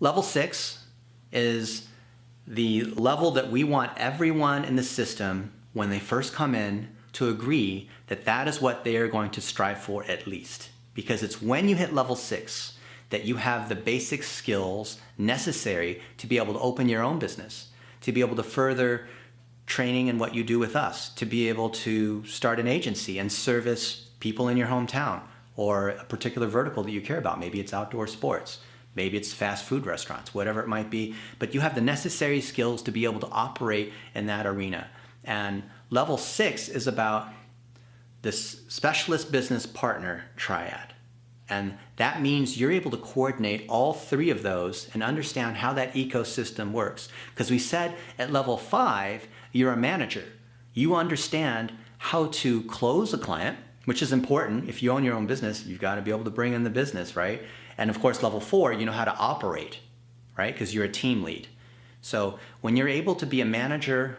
Level 6 is the level that we want everyone in the system, when they first come in, to agree that that is what they are going to strive for at least. Because it's when you hit level 6 that you have the basic skills necessary to be able to open your own business, to be able to further training in what you do with us, to be able to start an agency and service people in your hometown or a particular vertical that you care about. Maybe it's outdoor sports, maybe it's fast food restaurants, whatever it might be, but you have the necessary skills to be able to operate in that arena. And level 6 is about this specialist business partner triad. And that means you're able to coordinate all three of those and understand how that ecosystem works. Because we said at level 5, you're a manager. You understand how to close a client, which is important. If you own your own business, you've got to be able to bring in the business, right? And of course, level 4, you know how to operate, right? Because you're a team lead. So when you're able to be a manager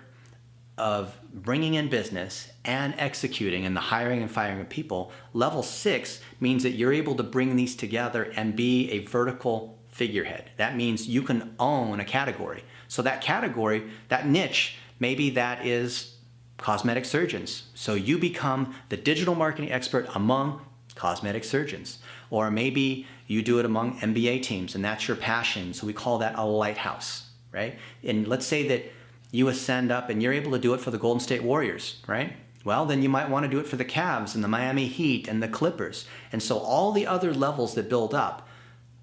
of bringing in business and executing and the hiring and firing of people, level 6 means that you're able to bring these together and be a vertical figurehead. That means you can own a category. So that category, that niche, maybe that is cosmetic surgeons. So you become the digital marketing expert among cosmetic surgeons. Or maybe you do it among MBA teams and that's your passion. So we call that a lighthouse, right? And let's say that you ascend up and you're able to do it for the Golden State Warriors, right? Well, then you might want to do it for the Cavs and the Miami Heat and the Clippers. And so all the other levels that build up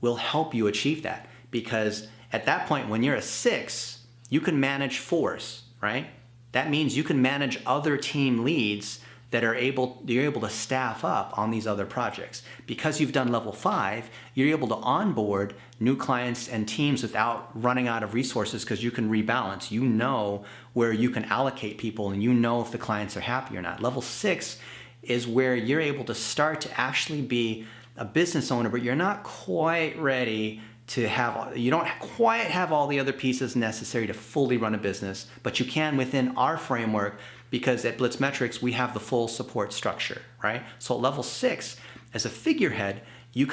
will help you achieve that. Because at that point, when you're a 6, you can manage 4s, right? That means you can manage other team leads that you're able to staff up on these other projects. Because you've done level 5, you're able to onboard new clients and teams without running out of resources because you can rebalance. You know where you can allocate people and you know if the clients are happy or not. Level 6 is where you're able to start to actually be a business owner, but you're not quite ready to have, you don't quite have all the other pieces necessary to fully run a business, but you can within our framework, because at BlitzMetrics, we have the full support structure, right? So at level 6, as a figurehead, you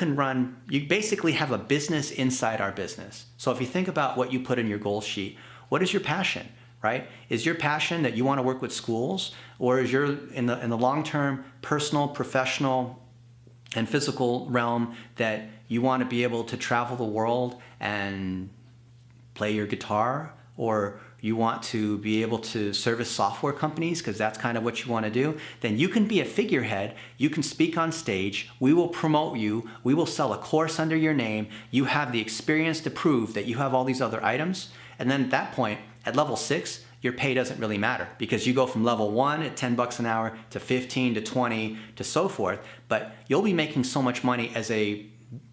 basically have a business inside our business. So if you think about what you put in your goal sheet, what is your passion, right? Is your passion that you want to work with schools, or is your, in the long-term, personal, professional, and physical realm that you want to be able to travel the world and play your guitar, or you want to be able to service software companies because that's kind of what you want to do, then you can be a figurehead, you can speak on stage, we will promote you, we will sell a course under your name, you have the experience to prove that you have all these other items, and then at that point, at level 6, your pay doesn't really matter because you go from level 1 at 10 bucks an hour to 15 to 20 to so forth, but you'll be making so much money as a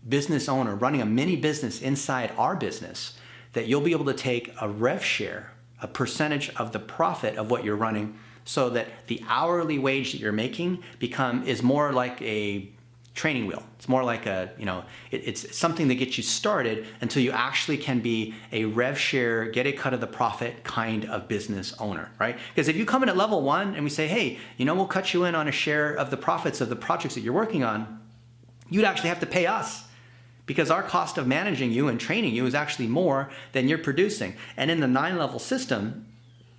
business owner running a mini business inside our business that you'll be able to take a rev share, a percentage of the profit of what you're running, so that the hourly wage that you're making is more like a training wheel. It's more like a, it's something that gets you started until you actually can be a rev share, get a cut of the profit kind of business owner, right? Because if you come in at level 1 and we say, hey, we'll cut you in on a share of the profits of the projects that you're working on, you'd actually have to pay us, because our cost of managing you and training you is actually more than you're producing. And in the 9-level system,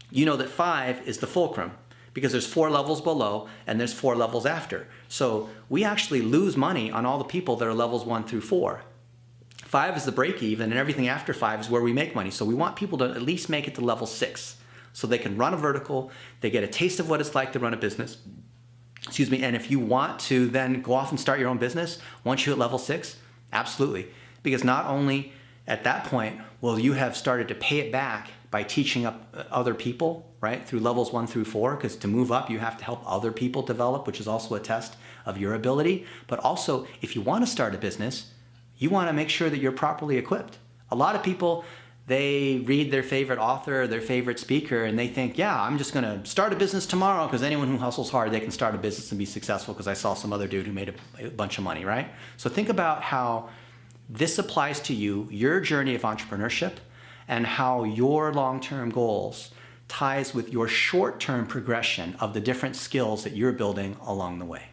you know that 5 is the fulcrum, because there's 4 levels below and there's 4 levels after. So we actually lose money on all the people that are levels 1 through 4. 5 is the break even, and everything after 5 is where we make money. So we want people to at least make it to level 6 so they can run a vertical, they get a taste of what it's like to run a business. Excuse me, and if you want to then go off and start your own business once you hit level 6, absolutely. Because not only at that point will you have started to pay it back by teaching up other people, right, through levels 1 through 4, because to move up you have to help other people develop, which is also a test of your ability. But also, if you want to start a business, you want to make sure that you're properly equipped. A lot of people, they read their favorite author, their favorite speaker, and they think, yeah, I'm just going to start a business tomorrow because anyone who hustles hard, they can start a business and be successful because I saw some other dude who made a bunch of money, right? So think about how this applies to you, your journey of entrepreneurship, and how your long-term goals ties with your short-term progression of the different skills that you're building along the way.